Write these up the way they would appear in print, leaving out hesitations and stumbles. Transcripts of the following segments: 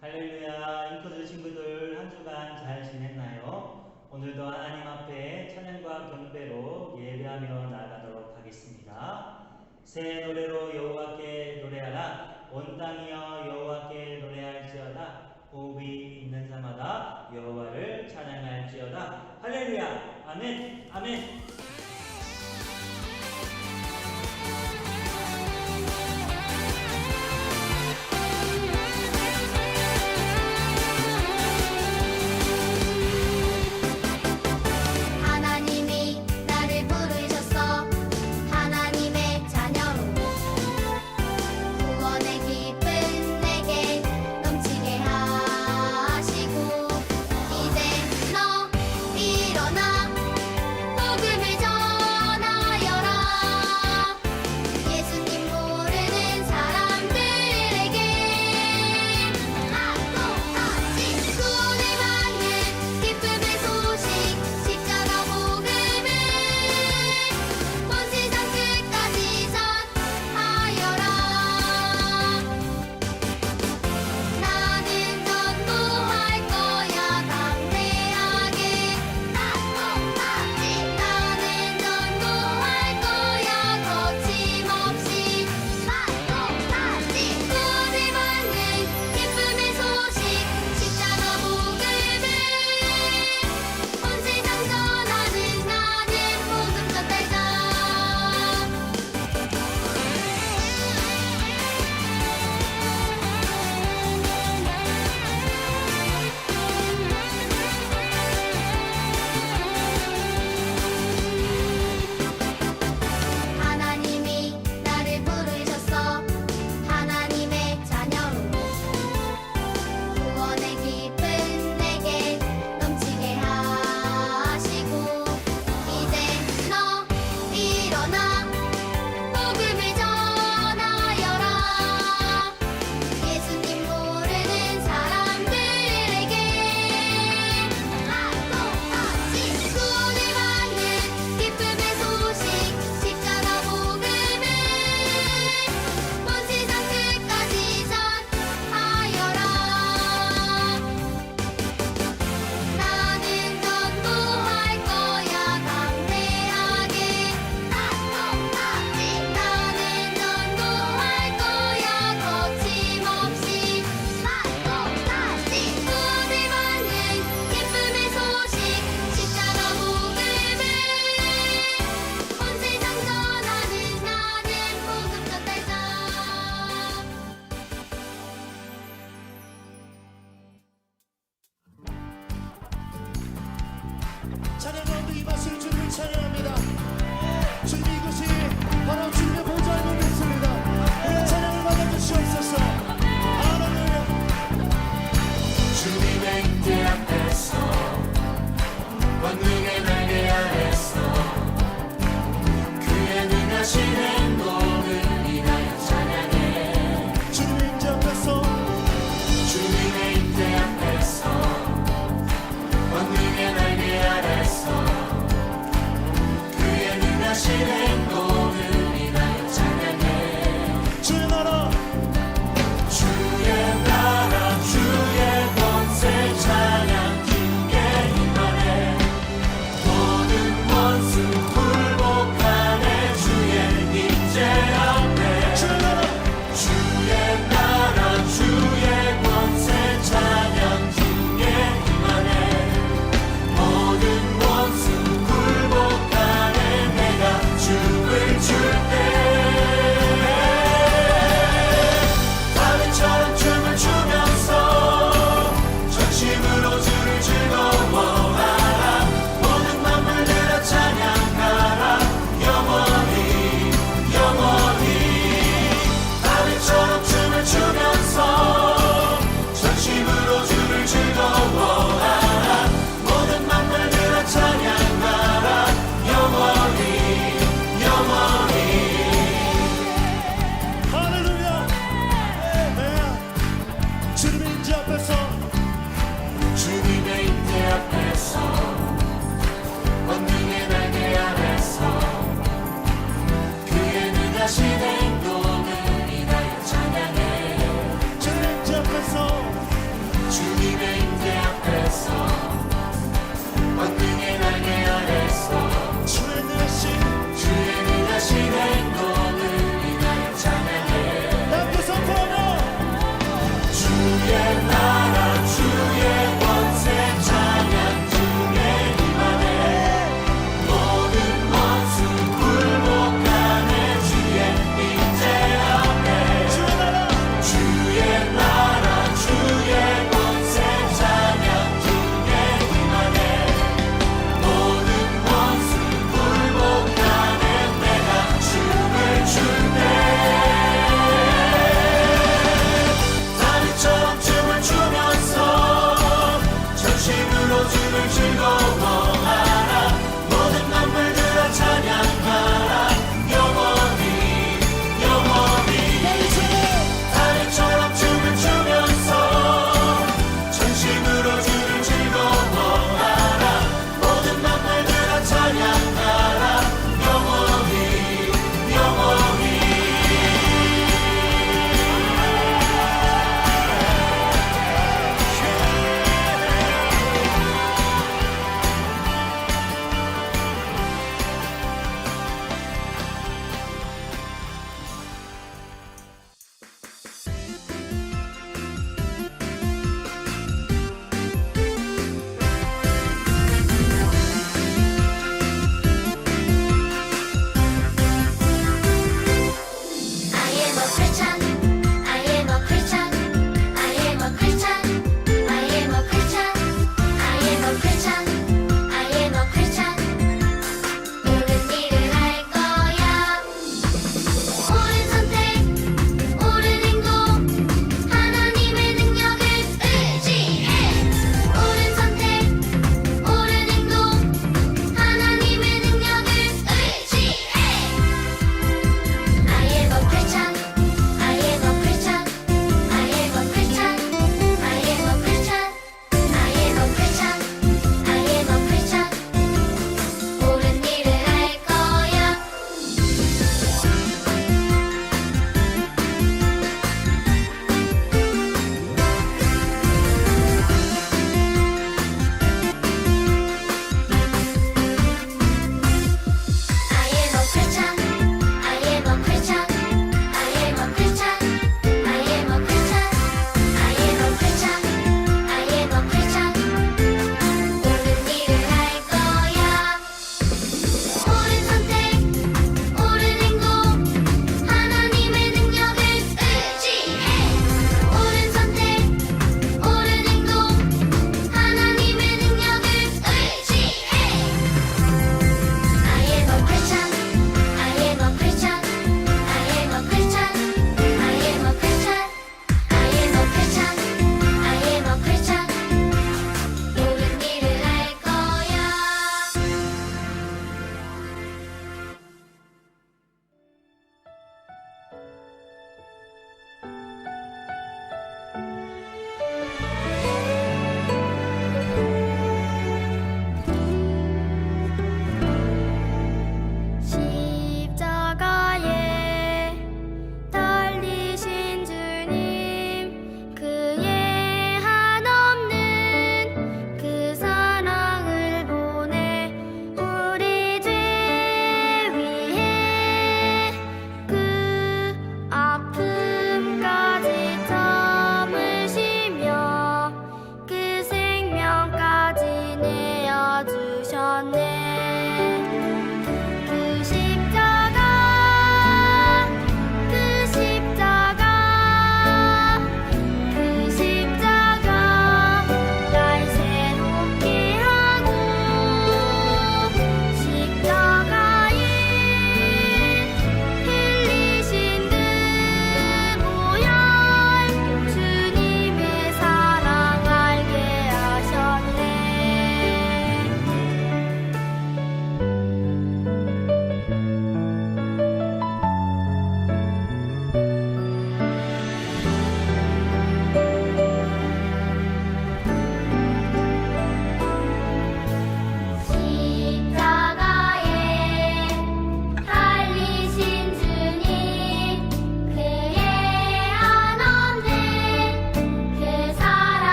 할렐루야, 인코들 친구들 한 주간 잘 지냈나요? 오늘도 하나님 앞에 찬양과 경배로 예배하며 나아가도록 하겠습니다. 새 노래로 여호와께 노래하라. 온 땅이여 여호와께 노래할지어다. 호흡이 있는 자마다 여호와를 찬양할지어다. 할렐루야, 아멘, 아멘. 찬양 가운데 이 맛을 주를 찬양합니다. 주님 이곳이 바로 주님의 보좌의 곳입니다. 우리 찬양을 받아주시옵소서. 할렐루야. 주님의 임재 앞에서 권능의 날개 아래서 그의 능하신 행동을 인하여 찬양해. 주님의 임재 앞에서 주님의 임재 앞에서 권능의 날개 아래서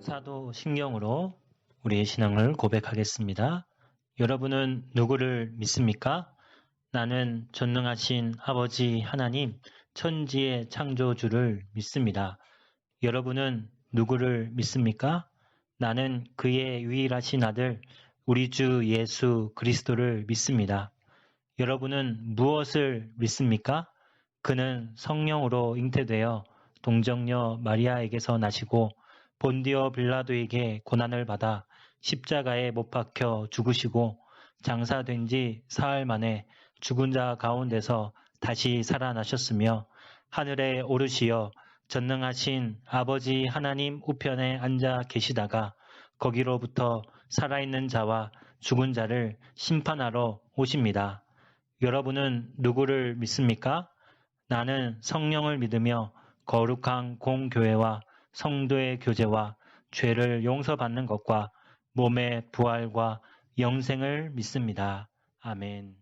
사도신경으로 우리의 신앙을 고백하겠습니다. 여러분은 누구를 믿습니까? 나는 전능하신 아버지 하나님, 천지의 창조주를 믿습니다. 여러분은 누구를 믿습니까? 나는 그의 유일하신 아들, 우리 주 예수 그리스도를 믿습니다. 여러분은 무엇을 믿습니까? 그는 성령으로 잉태되어 동정녀 마리아에게서 나시고 본디오 빌라도에게 고난을 받아 십자가에 못 박혀 죽으시고 장사된 지 사흘 만에 죽은 자 가운데서 다시 살아나셨으며 하늘에 오르시어 전능하신 아버지 하나님 우편에 앉아 계시다가 거기로부터 살아있는 자와 죽은 자를 심판하러 오십니다. 여러분은 누구를 믿습니까? 나는 성령을 믿으며 거룩한 공교회와 성도의 교제와 죄를 용서받는 것과 몸의 부활과 영생을 믿습니다. 아멘.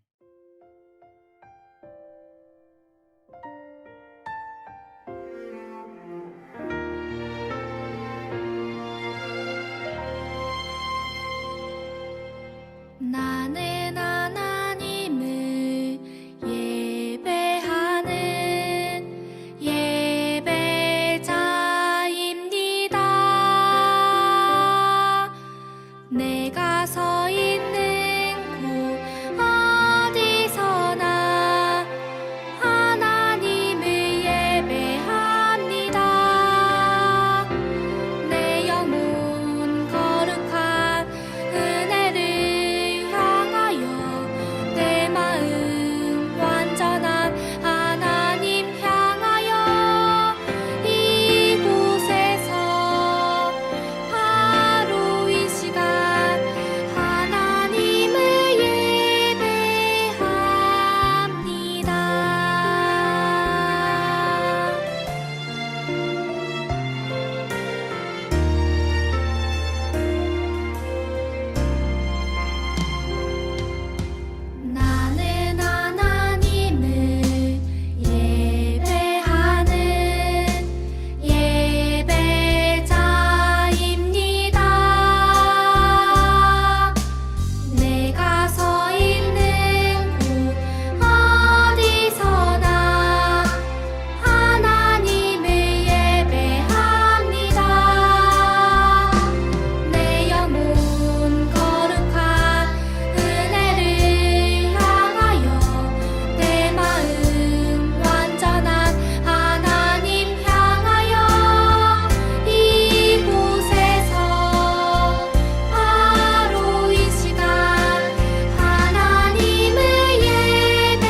나는 하나님을 예배하는 예배자입니다. 내가 서 있는 곳 어디서나 하나님을 예배합니다. 내 영혼 거룩한 은혜를 향하여 내 마음 완전한 하나님 향하여 이곳에서 바로 이 시간 하나님을 예배합니다. 나는 하나님을 예배하는 예배자입니다. 내가 서 있는 곳 어디서나 하나님을 예배합니다. 내 영혼 거룩한 은혜를 향하여 내 마음 완전한 하나님 향하여 이곳에서 바로 이 시간 하나님을 예배합니다.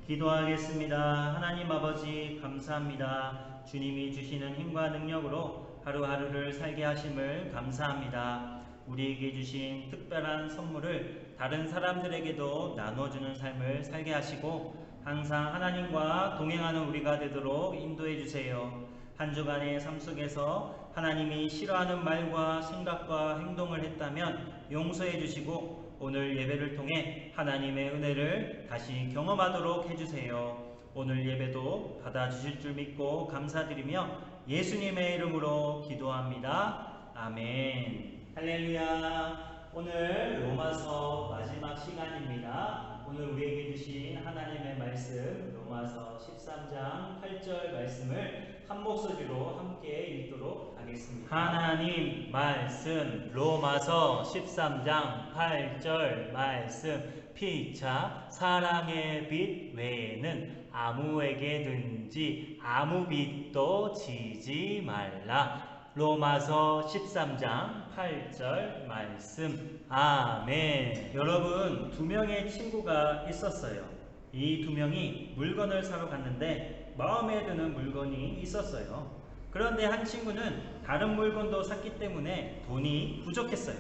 기도하겠습니다. 하나님 아버지 감사합니다. 주님이 주시는 힘과 능력으로 하루하루를 살게 하심을 감사합니다. 우리에게 주신 특별한 선물을 다른 사람들에게도 나눠주는 삶을 살게 하시고 항상 하나님과 동행하는 우리가 되도록 인도해 주세요. 한 주간의 삶 속에서 하나님이 싫어하는 말과 생각과 행동을 했다면 용서해 주시고 오늘 예배를 통해 하나님의 은혜를 다시 경험하도록 해주세요. 오늘 예배도 받아주실 줄 믿고 감사드리며 예수님의 이름으로 기도합니다. 아멘. 할렐루야. 오늘 로마서 마지막 시간입니다. 오늘 우리에게 주신 하나님의 말씀 로마서 13장 8절 말씀을 한 목소리로 함께 읽도록 하겠습니다. 하나님 말씀 로마서 13장 8절 말씀 피차 사랑의 빛 외에는 아무에게든지 아무 빚도 지지 말라. 로마서 13장 8절 말씀. 아멘. 여러분, 두 명의 친구가 있었어요. 이 두 명이 물건을 사러 갔는데 마음에 드는 물건이 있었어요. 그런데 한 친구는 다른 물건도 샀기 때문에 돈이 부족했어요.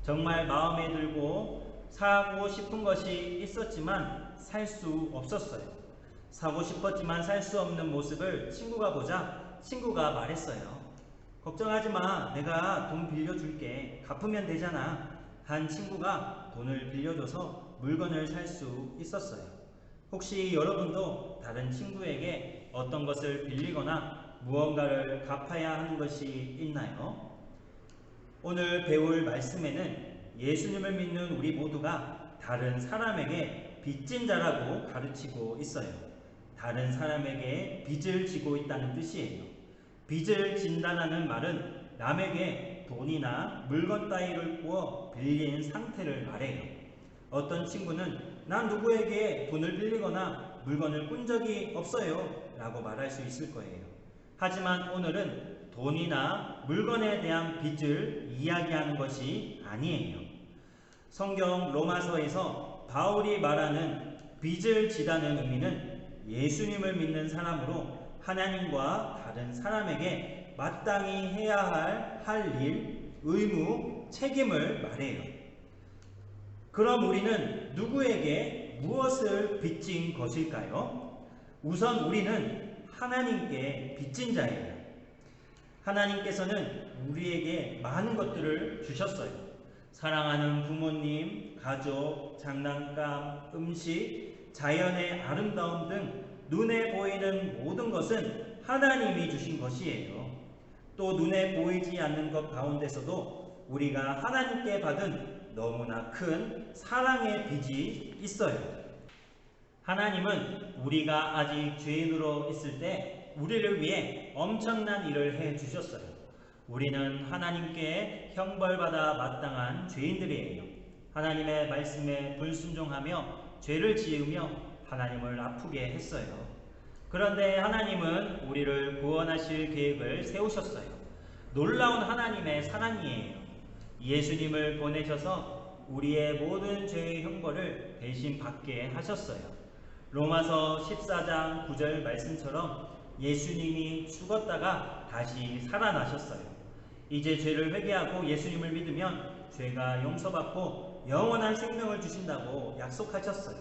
정말 마음에 들고 사고 싶은 것이 있었지만 살 수 없었어요. 사고 싶었지만 살 수 없는 모습을 친구가 보자 친구가 말했어요. 걱정하지 마. 내가 돈 빌려줄게. 갚으면 되잖아. 한 친구가 돈을 빌려줘서 물건을 살 수 있었어요. 혹시 여러분도 다른 친구에게 어떤 것을 빌리거나 무언가를 갚아야 하는 것이 있나요? 오늘 배울 말씀에는 예수님을 믿는 우리 모두가 다른 사람에게 빚진 자라고 가르치고 있어요. 다른 사람에게 빚을 지고 있다는 뜻이에요. 빚을 진다는 말은 남에게 돈이나 물건 따위를 꾸어 빌린 상태를 말해요. 어떤 친구는 난 누구에게 돈을 빌리거나 물건을 꾼 적이 없어요 라고 말할 수 있을 거예요. 하지만 오늘은 돈이나 물건에 대한 빚을 이야기하는 것이 아니에요. 성경 로마서에서 바울이 말하는 빚을 지다는 의미는 예수님을 믿는 사람으로 하나님과 다른 사람에게 마땅히 해야 할 일, 의무, 책임을 말해요. 그럼 우리는 누구에게 무엇을 빚진 것일까요? 우선 우리는 하나님께 빚진 자예요. 하나님께서는 우리에게 많은 것들을 주셨어요. 사랑하는 부모님, 가족, 장난감, 음식, 자연의 아름다움 등 눈에 보이는 모든 것은 하나님이 주신 것이에요. 또 눈에 보이지 않는 것 가운데서도 우리가 하나님께 받은 너무나 큰 사랑의 빚이 있어요. 하나님은 우리가 아직 죄인으로 있을 때 우리를 위해 엄청난 일을 해 주셨어요. 우리는 하나님께 형벌받아 마땅한 죄인들이에요. 하나님의 말씀에 불순종하며 죄를 지으며 하나님을 아프게 했어요. 그런데 하나님은 우리를 구원하실 계획을 세우셨어요. 놀라운 하나님의 사랑이에요. 예수님을 보내셔서 우리의 모든 죄의 형벌을 대신 받게 하셨어요. 로마서 14장 9절 말씀처럼 예수님이 죽었다가 다시 살아나셨어요. 이제 죄를 회개하고 예수님을 믿으면 죄가 용서받고 영원한 생명을 주신다고 약속하셨어요.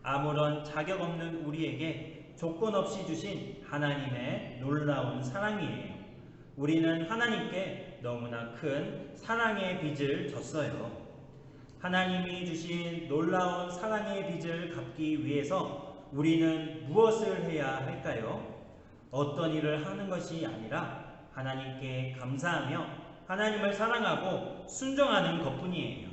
아무런 자격 없는 우리에게 조건 없이 주신 하나님의 놀라운 사랑이에요. 우리는 하나님께 너무나 큰 사랑의 빚을 졌어요. 하나님이 주신 놀라운 사랑의 빚을 갚기 위해서 우리는 무엇을 해야 할까요? 어떤 일을 하는 것이 아니라 하나님께 감사하며 하나님을 사랑하고 순종하는 것뿐이에요.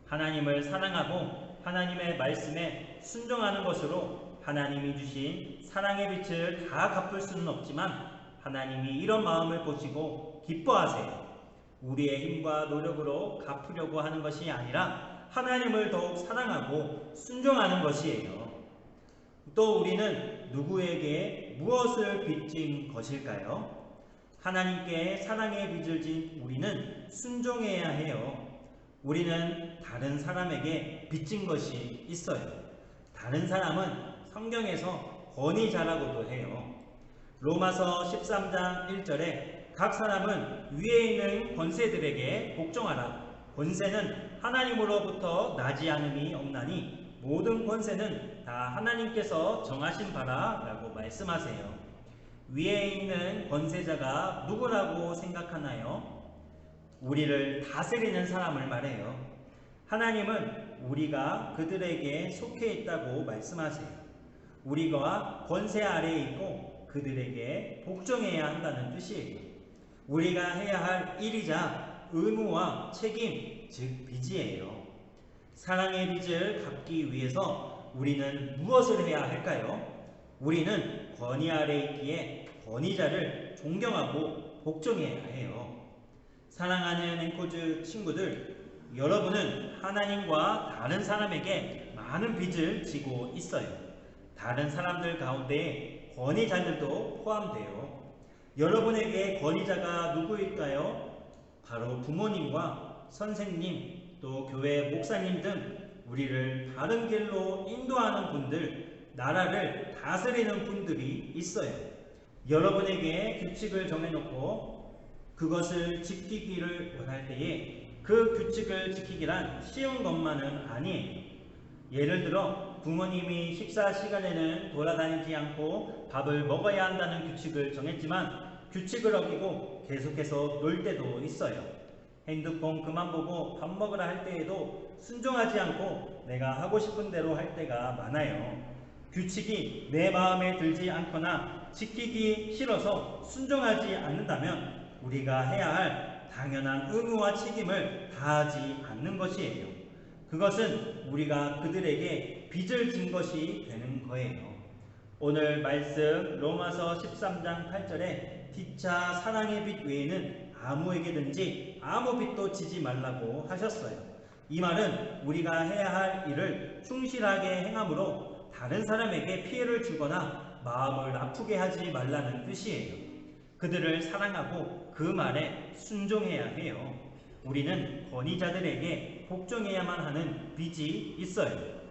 하나님을 사랑하고 하나님의 말씀에 순종하는 것으로 하나님이 주신 사랑의 빚을 다 갚을 수는 없지만 하나님이 이런 마음을 보시고 기뻐하세요. 우리의 힘과 노력으로 갚으려고 하는 것이 아니라 하나님을 더욱 사랑하고 순종하는 것이에요. 또 우리는 누구에게 무엇을 빚진 것일까요? 하나님께 사랑의 빚을 진 우리는 순종해야 해요. 우리는 다른 사람에게 빚진 것이 있어요. 다른 사람은 성경에서 권위자라고도 해요. 로마서 13장 1절에 각 사람은 위에 있는 권세들에게 복종하라. 권세는 하나님으로부터 나지 않음이 없나니 모든 권세는 다 하나님께서 정하신 바라 라고 말씀하세요. 위에 있는 권세자가 누구라고 생각하나요? 우리를 다스리는 사람을 말해요. 하나님은 우리가 그들에게 속해 있다고 말씀하세요. 우리가 권세 아래에 있고 그들에게 복종해야 한다는 뜻이에요. 우리가 해야 할 일이자 의무와 책임, 즉 빚이에요. 사랑의 빚을 갚기 위해서 우리는 무엇을 해야 할까요? 우리는 권위 아래 있기에 권위자를 존경하고 복종해야 해요. 사랑하는 앵코즈 친구들, 여러분은 하나님과 다른 사람에게 많은 빚을 지고 있어요. 다른 사람들 가운데 권위자들도 포함돼요. 여러분에게 권위자가 누구일까요? 바로 부모님과 선생님, 또 교회 목사님 등 우리를 바른 길로 인도하는 분들, 나라를 다스리는 분들이 있어요. 여러분에게 규칙을 정해놓고 그것을 지키기를 원할 때에 그 규칙을 지키기란 쉬운 것만은 아니에요. 예를 들어 부모님이 식사 시간에는 돌아다니지 않고 밥을 먹어야 한다는 규칙을 정했지만 규칙을 어기고 계속해서 놀 때도 있어요. 핸드폰 그만 보고 밥 먹으라 할 때에도 순종하지 않고 내가 하고 싶은 대로 할 때가 많아요. 규칙이 내 마음에 들지 않거나 지키기 싫어서 순종하지 않는다면 우리가 해야 할 당연한 의무와 책임을 다하지 않는 것이에요. 그것은 우리가 그들에게 빚을 진 것이 되는 거예요. 오늘 말씀 로마서 13장 8절에 피차 사랑의 빚 외에는 아무에게든지 아무 빚도 지지 말라고 하셨어요. 이 말은 우리가 해야 할 일을 충실하게 행함으로 다른 사람에게 피해를 주거나 마음을 아프게 하지 말라는 뜻이에요. 그들을 사랑하고 그 말에 순종해야 해요. 우리는 권위자들에게 복종해야만 하는 빚이 있어요.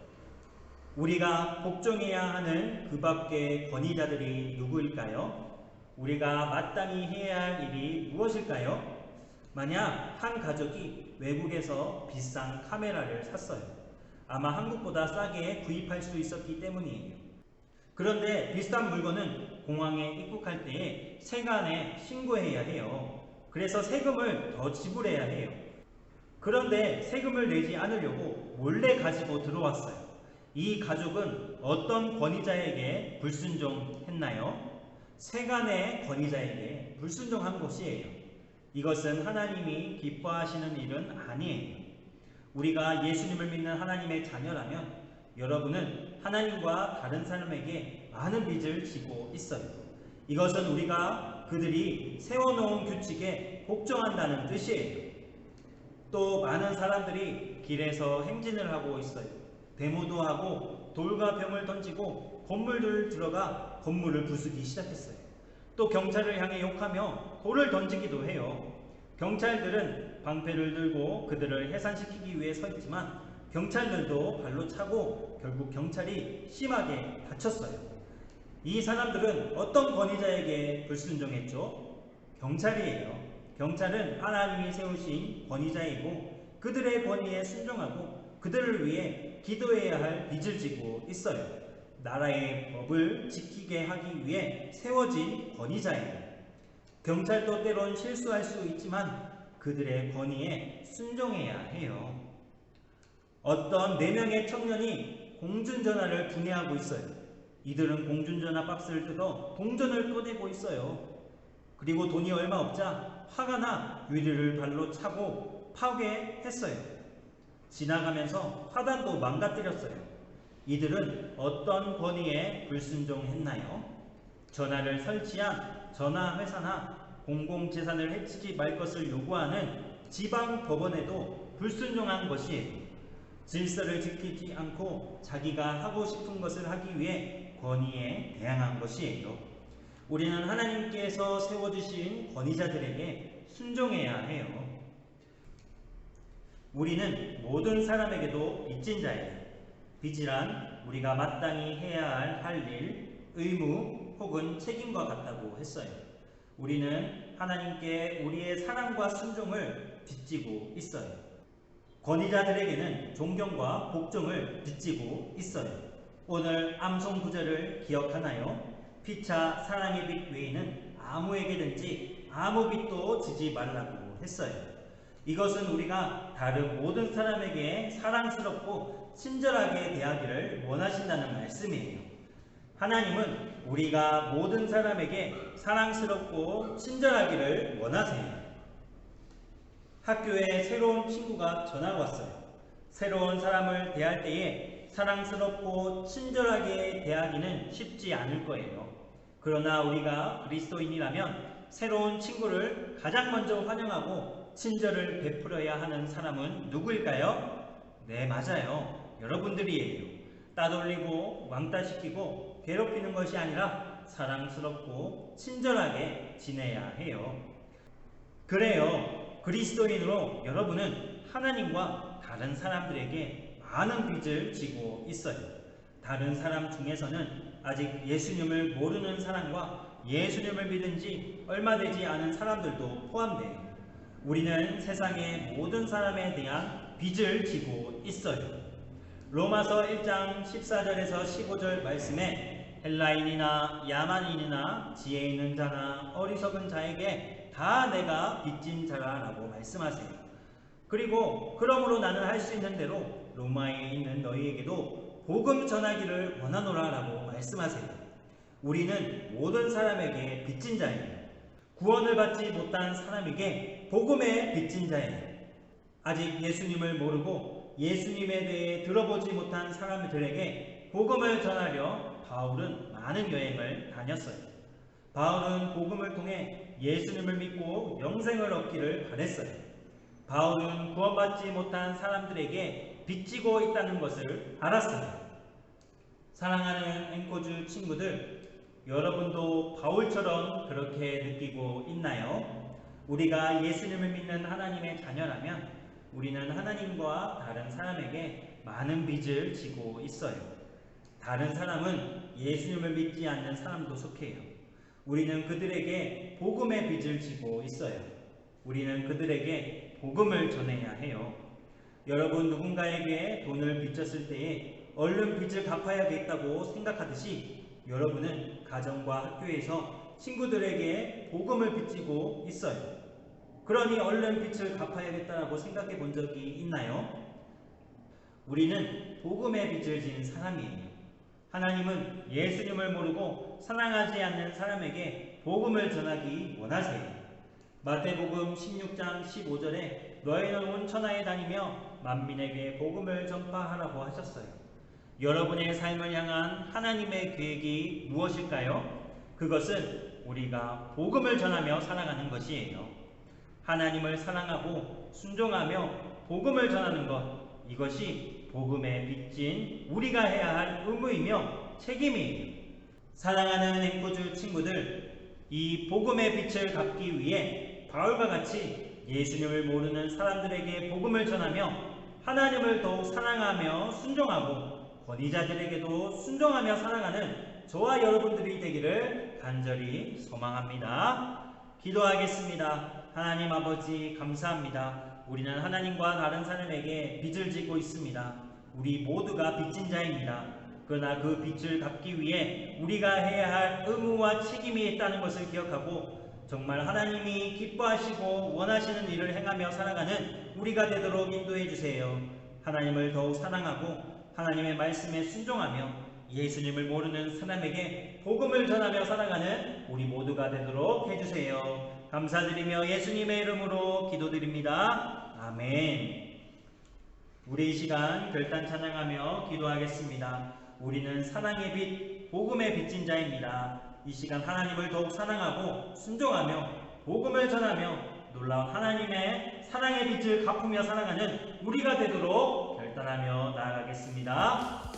우리가 복종해야 하는 그 밖의 권위자들이 누구일까요? 우리가 마땅히 해야 할 일이 무엇일까요? 만약 한 가족이 외국에서 비싼 카메라를 샀어요. 아마 한국보다 싸게 구입할 수 있었기 때문이에요. 그런데 비싼 물건은 공항에 입국할 때에 세관에 신고해야 해요. 그래서 세금을 더 지불해야 해요. 그런데 세금을 내지 않으려고 몰래 가지고 들어왔어요. 이 가족은 어떤 권위자에게 불순종했나요? 세간의 권위자에게 불순종한 것이에요. 이것은 하나님이 기뻐하시는 일은 아니에요. 우리가 예수님을 믿는 하나님의 자녀라면 여러분은 하나님과 다른 사람에게 많은 빚을 지고 있어요. 이것은 우리가 그들이 세워놓은 규칙에 복종한다는 뜻이에요. 또 많은 사람들이 길에서 행진을 하고 있어요. 데모도 하고 돌과 병을 던지고 건물들 들어가 건물을 부수기 시작했어요. 또 경찰을 향해 욕하며 돌을 던지기도 해요. 경찰들은 방패를 들고 그들을 해산시키기 위해 서 있지만 경찰들도 발로 차고 결국 경찰이 심하게 다쳤어요. 이 사람들은 어떤 권위자에게 불순종했죠? 경찰이에요. 경찰은 하나님이 세우신 권위자이고 그들의 권위에 순종하고 그들을 위해 기도해야 할 빚을 지고 있어요. 나라의 법을 지키게 하기 위해 세워진 권위자예요. 경찰도 때론 실수할 수 있지만 그들의 권위에 순종해야 해요. 어떤 4명의 청년이 공중전화를 분해하고 있어요. 이들은 공중전화 박스를 뜯어 동전을 꺼내고 있어요. 그리고 돈이 얼마 없자 화가 나 유리를 발로 차고 파괴했어요. 지나가면서 화단도 망가뜨렸어요. 이들은 어떤 권위에 불순종했나요? 전화를 설치한 전화회사나 공공재산을 해치지 말 것을 요구하는 지방법원에도 불순종한 것이에요. 질서를 지키지 않고 자기가 하고 싶은 것을 하기 위해 권위에 대항한 것이에요. 우리는 하나님께서 세워주신 권위자들에게 순종해야 해요. 우리는 모든 사람에게도 빚진 자예요. 빚이란 우리가 마땅히 해야 할 일, 의무 혹은 책임과 같다고 했어요. 우리는 하나님께 우리의 사랑과 순종을 빚지고 있어요. 권위자들에게는 존경과 복종을 빚지고 있어요. 오늘 암송 구절을 기억하나요? 피차 사랑의 빚 외에는 아무에게든지 아무 빚도 지지 말라고 했어요. 이것은 우리가 다른 모든 사람에게 사랑스럽고 친절하게 대하기를 원하신다는 말씀이에요. 하나님은 우리가 모든 사람에게 사랑스럽고 친절하기를 원하세요. 학교에 새로운 친구가 전화가 왔어요. 새로운 사람을 대할 때에 사랑스럽고 친절하게 대하기는 쉽지 않을 거예요. 그러나 우리가 그리스도인이라면 새로운 친구를 가장 먼저 환영하고 친절을 베풀어야 하는 사람은 누구일까요? 네, 맞아요. 여러분들이에요. 따돌리고 왕따시키고 괴롭히는 것이 아니라 사랑스럽고 친절하게 지내야 해요. 그래요. 그리스도인으로 여러분은 하나님과 다른 사람들에게 많은 빚을 지고 있어요. 다른 사람 중에서는 아직 예수님을 모르는 사람과 예수님을 믿은 지 얼마 되지 않은 사람들도 포함돼요. 우리는 세상의 모든 사람에 대한 빚을 지고 있어요. 로마서 1장 14절에서 15절 말씀에 헬라인이나 야만인이나 지혜 있는 자나 어리석은 자에게 다 내가 빚진 자라라고 말씀하세요. 그리고 그러므로 나는 할 수 있는 대로 로마에 있는 너희에게도 복음 전하기를 원하노라라고 말씀하세요. 우리는 모든 사람에게 빚진 자예요. 구원을 받지 못한 사람에게 복음의 빚진 자예요. 아직 예수님을 모르고 예수님에 대해 들어보지 못한 사람들에게 복음을 전하려 바울은 많은 여행을 다녔어요. 바울은 복음을 통해 예수님을 믿고 영생을 얻기를 바랬어요. 바울은 구원받지 못한 사람들에게 빚지고 있다는 것을 알았어요. 사랑하는 앵코주 친구들, 여러분도 바울처럼 그렇게 느끼고 있나요? 우리가 예수님을 믿는 하나님의 자녀라면 우리는 하나님과 다른 사람에게 많은 빚을 지고 있어요. 다른 사람은 예수님을 믿지 않는 사람도 속해요. 우리는 그들에게 복음의 빚을 지고 있어요. 우리는 그들에게 복음을 전해야 해요. 여러분, 누군가에게 돈을 빚졌을 때에 얼른 빚을 갚아야겠다고 생각하듯이 여러분은 가정과 학교에서 친구들에게 복음을 빚지고 있어요. 그러니 얼른 빚을 갚아야겠다고 생각해 본 적이 있나요? 우리는 복음의 빚을 지는 사람이에요. 하나님은 예수님을 모르고 사랑하지 않는 사람에게 복음을 전하기 원하세요. 마태복음 16장 15절에 너희는 온 천하에 다니며 만민에게 복음을 전파하라고 하셨어요. 여러분의 삶을 향한 하나님의 계획이 무엇일까요? 그것은 우리가 복음을 전하며 살아가는 것이에요. 하나님을 사랑하고 순종하며 복음을 전하는 것, 이것이 복음에 빚진 우리가 해야 할 의무이며 책임이에요. 사랑하는 앵코주 친구들, 이 복음의 빚을 갚기 위해 바울과 같이 예수님을 모르는 사람들에게 복음을 전하며 하나님을 더욱 사랑하며 순종하고 권위자들에게도 순종하며 살아가는 저와 여러분들이 되기를 간절히 소망합니다. 기도하겠습니다. 하나님 아버지, 감사합니다. 우리는 하나님과 다른 사람에게 빚을 지고 있습니다. 우리 모두가 빚진 자입니다. 그러나 그 빚을 갚기 위해 우리가 해야 할 의무와 책임이 있다는 것을 기억하고 정말 하나님이 기뻐하시고 원하시는 일을 행하며 살아가는 우리가 되도록 인도해 주세요. 하나님을 더욱 사랑하고 하나님의 말씀에 순종하며 예수님을 모르는 사람에게 복음을 전하며 살아가는 우리 모두가 되도록 해주세요. 감사드리며 예수님의 이름으로 기도드립니다. 아멘. 우리 이 시간 결단 찬양하며 기도하겠습니다. 우리는 사랑의 빛, 복음의 빚진 자입니다. 이 시간 하나님을 더욱 사랑하고 순종하며 복음을 전하며 놀라운 하나님의 사랑의 빚을 갚으며 살아가는 우리가 되도록 결단하며 나아가겠습니다.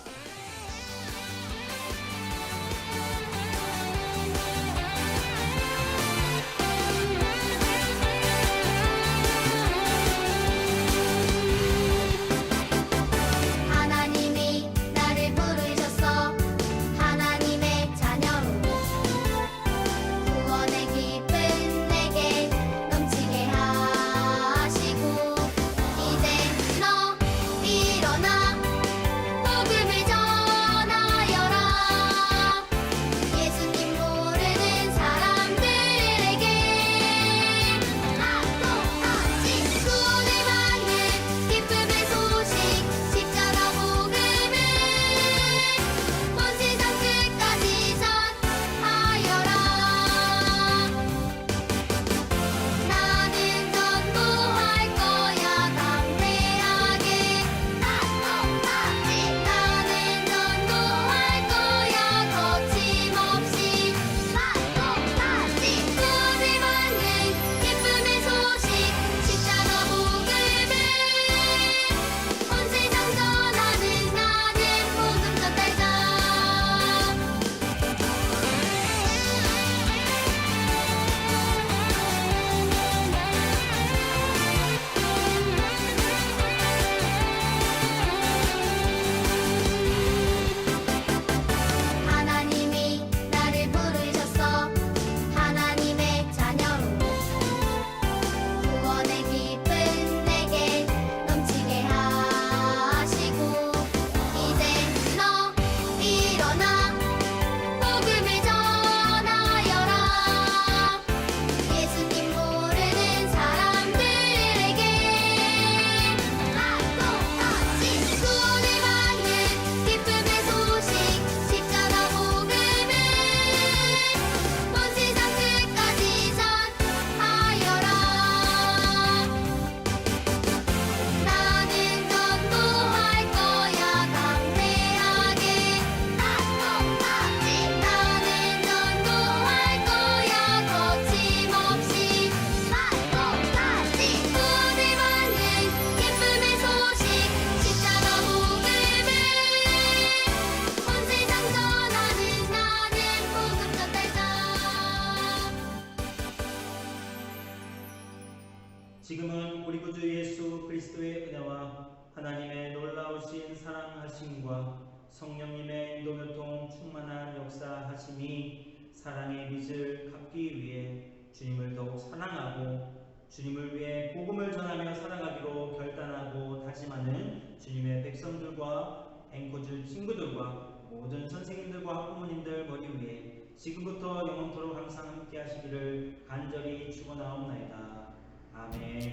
하나님이 나를 부르셨어 하나님의 자녀로 구원의 기쁨 내게 넘치게 하시고 이제 너 일어나 복음을 예수 그리스도의 은혜와 하나님의 놀라우신 사랑하심과 성령님의 인도교통 충만한 역사하심이 사랑의 빚을 갚기 위해 주님을 더욱 사랑하고 주님을 위해 복음을 전하며 살아가기로 결단하고 다짐하는 주님의 백성들과 앵커즈 친구들과 모든 선생님들과 학부모님들 머리 위에 지금부터 영원토록 항상 함께 하시기를 간절히 축원하옵나이다. 아멘.